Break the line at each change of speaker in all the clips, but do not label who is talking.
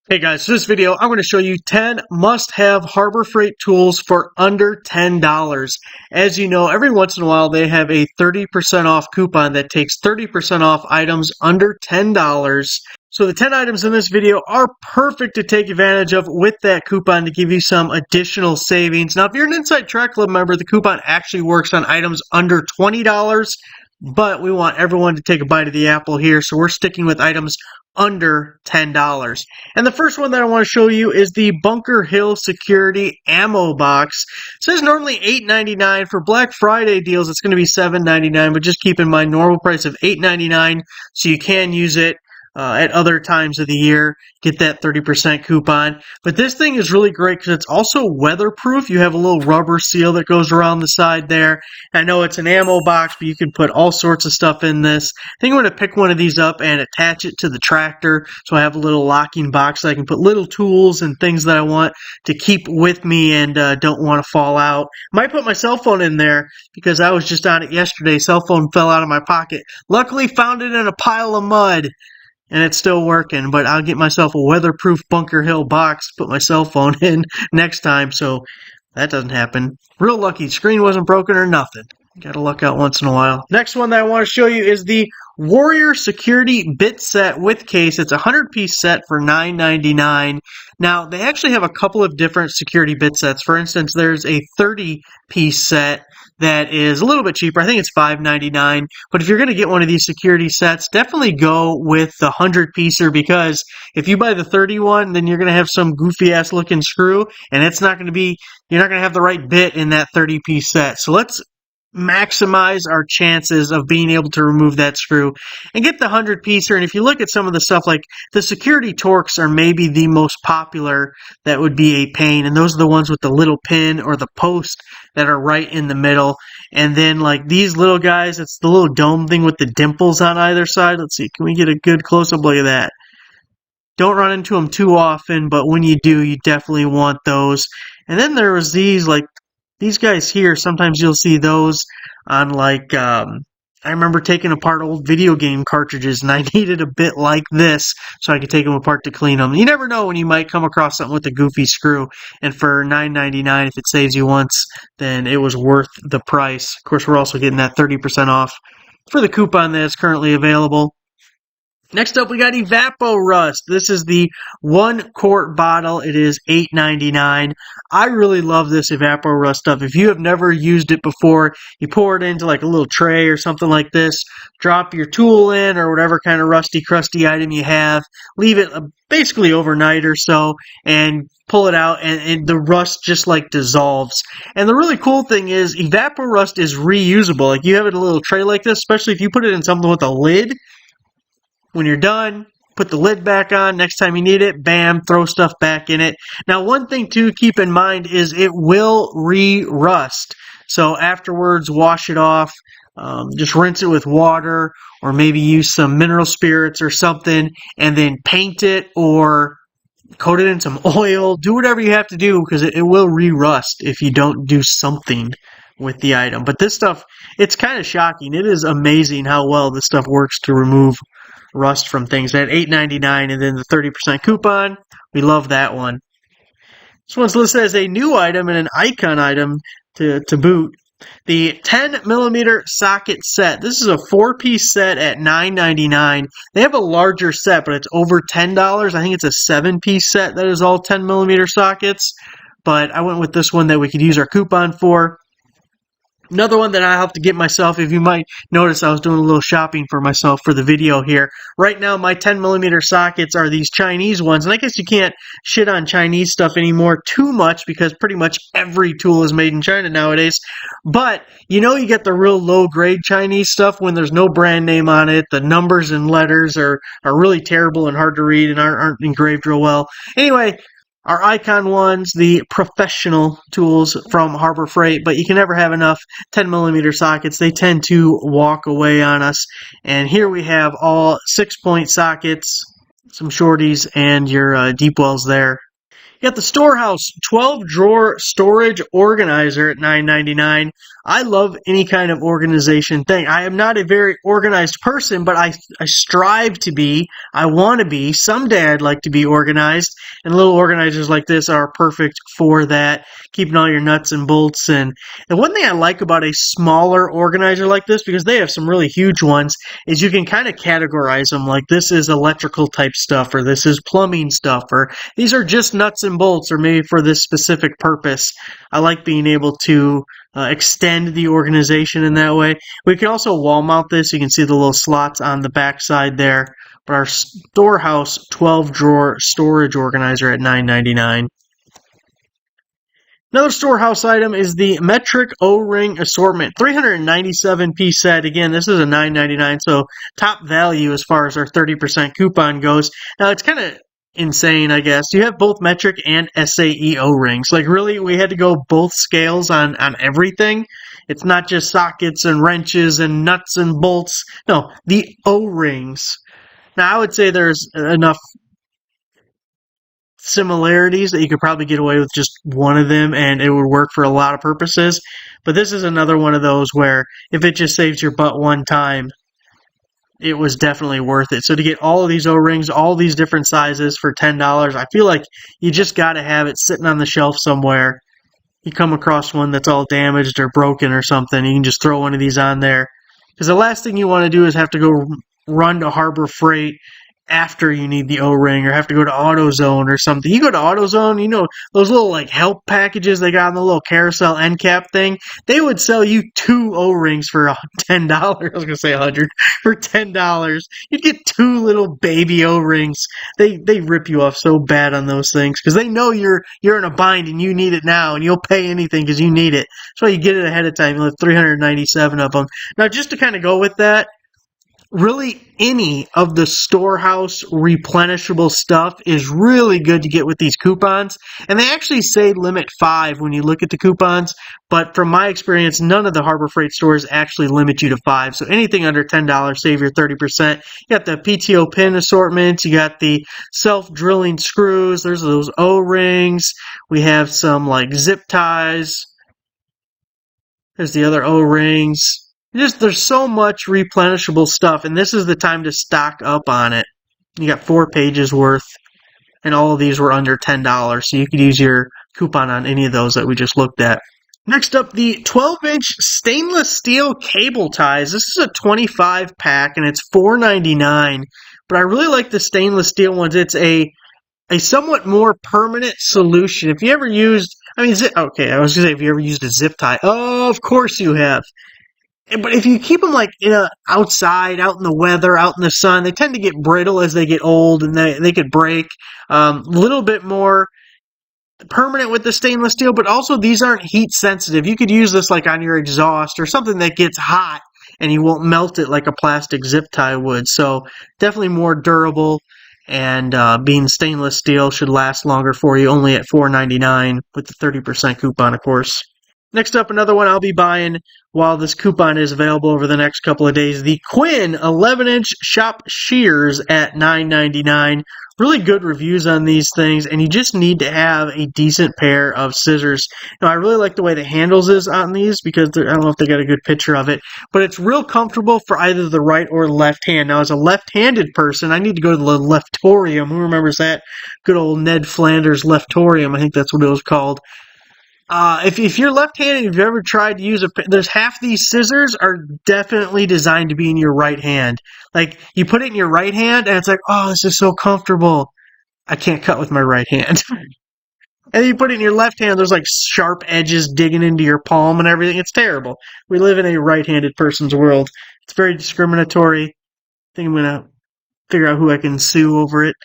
Hey guys, so this video I'm going to show you 10 must-have Harbor Freight tools for under $10. As you know, every once in a while they have a 30% off coupon that takes 30% off items under $10. So the 10 items in this video are perfect to take advantage of with that coupon to give you some additional savings. Now, if you're an Inside Track Club member, the coupon actually works on items under $20, but we want everyone to take a bite of the apple here, so we're sticking with items under $10. And the first one that I want to show you is the Bunker Hill Security Ammo Box. It says normally $8.99. For Black Friday deals, it's going to be $7.99, but just keep in mind normal price of $8.99, so you can use it at other times of the year, get that 30% coupon. But this thing is really great because it's also weatherproof. You have a little rubber seal that goes around the side there. I know it's an ammo box, but you can put all sorts of stuff in this. I think I'm going to pick one of these up and attach it to the tractor, so I have a little locking box so I can put little tools and things that I want to keep with me and don't want to fall out. Might put my cell phone in there because I was just on it yesterday. Cell phone fell out of my pocket. Luckily found it in a pile of mud. And it's still working, but I'll get myself a weatherproof Bunker Hill box, put my cell phone in next time, so that doesn't happen. Real lucky, screen wasn't broken or nothing. Gotta luck out once in a while. Next one that I want to show you is the Warrior Security Bit Set with Case. It's a 100-piece set for $9.99. Now, they actually have a couple of different security bit sets. For instance, there's a 30-piece set that is a little bit cheaper. I think it's $5.99. But if you're going to get one of these security sets, definitely go with the 100-piecer, because if you buy the 31, then you're going to have some goofy-ass looking screw, and it's not going to be, you're not going to have the right bit in that 30-piece set. So let's maximize our chances of being able to remove that screw and get the 100-piecer. And if you look at some of the stuff, like the security Torx are maybe the most popular, that would be a pain, and those are the ones with the little pin or the post that are right in the middle. And then like these little guys, it's the little dome thing with the dimples on either side. Let's see, can we get a good close-up look at that? Don't run into them too often, but when you do, you definitely want those. And then there was these, like these guys here, sometimes you'll see those on like, I remember taking apart old video game cartridges, and I needed a bit like this so I could take them apart to clean them. You never know when you might come across something with a goofy screw, and for $9.99, if it saves you once, then it was worth the price. Of course, we're also getting that 30% off for the coupon that is currently available. Next up, we got Evapo-Rust. This is the 1-quart bottle. It is $8.99. I really love this Evapo-Rust stuff. If you have never used it before, you pour it into like a little tray or something like this, drop your tool in or whatever kind of rusty, crusty item you have, leave it basically overnight or so, and pull it out, and the rust just like dissolves. And the really cool thing is Evapo-Rust is reusable. Like you have it in a little tray like this, especially if you put it in something with a lid. When you're done, put the lid back on. Next time you need it, bam, throw stuff back in it. Now, one thing to keep in mind is it will re-rust. So afterwards, wash it off. Just rinse it with water, or maybe use some mineral spirits or something, and then paint it or coat it in some oil. Do whatever you have to do, because it will re-rust if you don't do something with the item. But this stuff, it's kind of shocking. It is amazing how well this stuff works to remove rust from things. At $8.99 and then the 30% coupon, we love that one. This one's listed as a new item and an icon item to boot. The 10mm socket set. This is a 4-piece set at $9.99. They have a larger set, but it's over $10. I think it's a 7-piece set that is all 10mm sockets, but I went with this one that we could use our coupon for. Another one that I have to get myself, if you might notice, I was doing a little shopping for myself for the video here. Right now, my 10mm sockets are these Chinese ones, and I guess you can't shit on Chinese stuff anymore too much because pretty much every tool is made in China nowadays. But, you know, you get the real low-grade Chinese stuff when there's no brand name on it. The numbers and letters are really terrible and hard to read and aren't engraved real well. Anyway, our icon ones, the professional tools from Harbor Freight, but you can never have enough 10mm sockets. They tend to walk away on us. And here we have all 6-point sockets, some shorties, and your deep wells there. You got the Storehouse 12 drawer storage organizer at $9.99. I love any kind of organization thing. I am not a very organized person, but I strive to be. I want to be. Someday I'd like to be organized. And little organizers like this are perfect for that, keeping all your nuts and bolts. And one thing I like about a smaller organizer like this, because they have some really huge ones, is you can kind of categorize them. Like this is electrical type stuff, or this is plumbing stuff, or these are just nuts and bolts, or maybe for this specific purpose. I like being able to extend the organization in that way. We can also wall mount this. You can see the little slots on the back side there. But our Storehouse 12 drawer storage organizer at $9.99. Another Storehouse item is the metric O-ring assortment, 397 piece set. Again, this is a $9.99, so top value as far as our 30% coupon goes. Now it's kind of insane, I guess. You have both metric and SAE O-rings. Like really, we had to go both scales on everything. It's not just sockets and wrenches and nuts and bolts. No, the O-rings. Now I would say there's enough similarities that you could probably get away with just one of them and it would work for a lot of purposes. But this is another one of those where if it just saves your butt one time, it was definitely worth it. So to get all of these O-rings, all these different sizes for $10, I feel like you just got to have it sitting on the shelf somewhere. You come across one that's all damaged or broken or something, you can just throw one of these on there. Because the last thing you want to do is have to go run to Harbor Freight after you need the O-ring, or have to go to AutoZone or something. You go to AutoZone, you know, those little like help packages they got on the little carousel end cap thing, they would sell you 2 O-rings for $10. I was gonna say 100 for $10. You'd get 2 little baby O-rings. They rip you off so bad on those things because they know you're in a bind and you need it now, and you'll pay anything because you need it. So you get it ahead of time. You have 397 of them. Now, just to kind of go with that, really any of the Storehouse replenishable stuff is really good to get with these coupons. And they actually say limit 5 when you look at the coupons. But from my experience, none of the Harbor Freight stores actually limit you to 5. So anything under $10, save your 30%. You got the PTO pin assortment. You got the self-drilling screws. There's those O-rings. We have some like zip ties. There's the other O-rings. There's so much replenishable stuff, and this is the time to stock up on it. You got 4 pages worth, and all of these were under $10, so you could use your coupon on any of those that we just looked at. Next up, the 12-inch stainless steel cable ties. This is a 25-pack, and it's $4.99, but I really like the stainless steel ones. It's a somewhat more permanent solution. If you ever used, I was going to say, if you ever used a zip tie. Oh, of course you have. But if you keep them like outside, out in the weather, out in the sun, they tend to get brittle as they get old, and they could break. A little bit more permanent with the stainless steel, but also these aren't heat sensitive. You could use this like on your exhaust or something that gets hot, and you won't melt it like a plastic zip tie would. So definitely more durable, and being stainless steel should last longer for you. Only at $4.99 with the 30% coupon, of course. Next up, another one I'll be buying while this coupon is available over the next couple of days. The Quinn 11-inch shop shears at $9.99. Really good reviews on these things, and you just need to have a decent pair of scissors. Now, I really like the way the handles is on these because I don't know if they got a good picture of it, but it's real comfortable for either the right or left hand. Now, as a left-handed person, I need to go to the Leftorium. Who remembers that? Good old Ned Flanders Leftorium. I think that's what it was called. If you're left-handed, if you've ever tried to use there's half these scissors are definitely designed to be in your right hand. Like, you put it in your right hand, and it's like, oh, this is so comfortable. I can't cut with my right hand. And then you put it in your left hand, there's like sharp edges digging into your palm and everything. It's terrible. We live in a right-handed person's world. It's very discriminatory. I think I'm going to figure out who I can sue over it.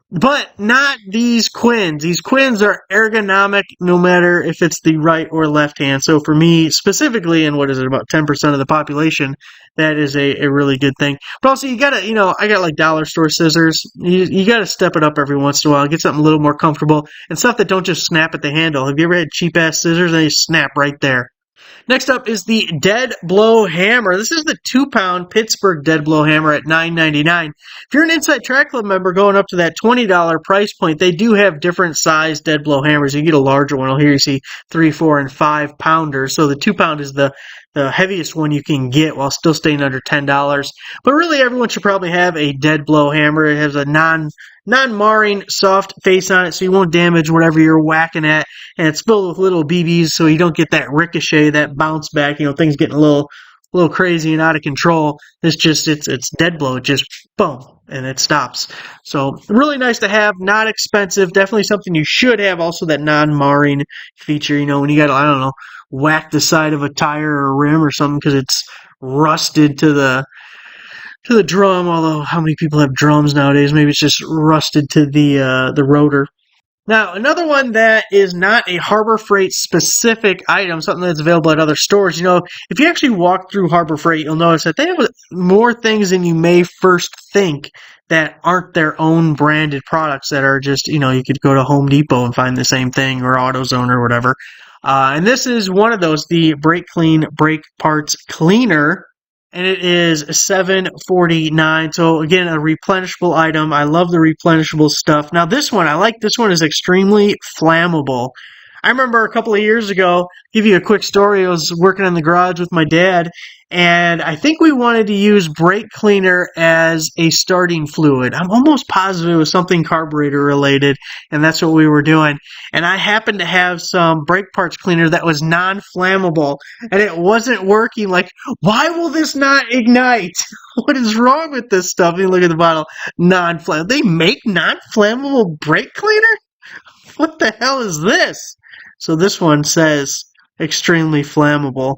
But not these Quinns. These Quinns are ergonomic no matter if it's the right or left hand. So for me specifically, and what is it, about 10% of the population, that is a really good thing. But also you gotta, I got like dollar store scissors. You gotta step it up every once in a while. Get something a little more comfortable and stuff that don't just snap at the handle. Have you ever had cheap ass scissors and they snap right there? Next up is the Dead Blow Hammer. This is the 2-pound Pittsburgh Dead Blow Hammer at $9.99. If you're an Inside Track Club member going up to that $20 price point, they do have different size Dead Blow Hammers. You get a larger one. Here you see 3, 4, and 5 pounders. So the 2-pound is the heaviest one you can get while still staying under $10. But really, everyone should probably have a Dead Blow Hammer. It has a non-marring soft face on it, so you won't damage whatever you're whacking at. And it's filled with little BBs, so you don't get that ricochet, that bounce back. Things getting a little crazy and out of control. It's dead blow. It just boom, and it stops. So really nice to have. Not expensive. Definitely something you should have. Also that non-marring feature. When you got, I don't know, whack the side of a tire or a rim or something because it's rusted to the drum. Although how many people have drums nowadays? Maybe it's just rusted to the rotor. Now, another one that is not a Harbor Freight specific item, something that's available at other stores. If you actually walk through Harbor Freight, you'll notice that they have more things than you may first think that aren't their own branded products that are just, you could go to Home Depot and find the same thing, or AutoZone or whatever. And this is one of those, the Brake Clean Brake Parts Cleaner. And it is $7.49. So again, a replenishable item. I love the replenishable stuff. Now this one, I like this one, is extremely flammable. I remember a couple of years ago, give you a quick story. I was working in the garage with my dad, and I think we wanted to use brake cleaner as a starting fluid. I'm almost positive it was something carburetor related, and that's what we were doing. And I happened to have some brake parts cleaner that was non-flammable, and it wasn't working. Like, why will this not ignite? What is wrong with this stuff? You look at the bottle, non-flammable. They make non-flammable brake cleaner? What the hell is this? So this one says extremely flammable.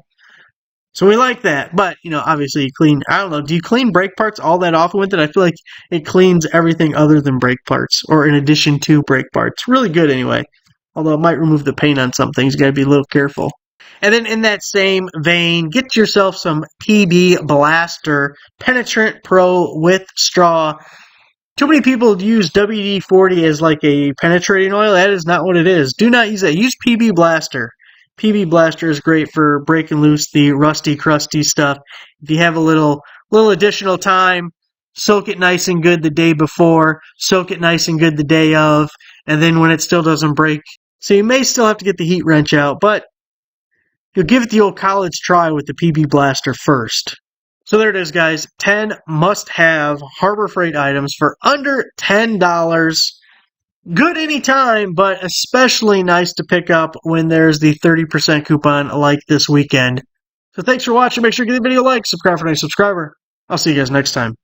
So we like that. But, obviously you clean, I don't know, do you clean brake parts all that often with it? I feel like it cleans everything other than brake parts, or in addition to brake parts. Really good anyway. Although it might remove the paint on some things. You gotta be a little careful. And then in that same vein, get yourself some PB Blaster Penetrant Pro with straw. Too many people use WD-40 as like a penetrating oil. That is not what it is. Do not use that. Use PB Blaster. PB Blaster is great for breaking loose the rusty, crusty stuff. If you have a little additional time, soak it nice and good the day before, soak it nice and good the day of, and then when it still doesn't break. So you may still have to get the heat wrench out, but you'll give it the old college try with the PB Blaster first. So there it is, guys. 10 must-have Harbor Freight items for under $10. Good anytime, but especially nice to pick up when there's the 30% coupon like this weekend. So thanks for watching. Make sure you give the video a like, subscribe for a new subscriber. I'll see you guys next time.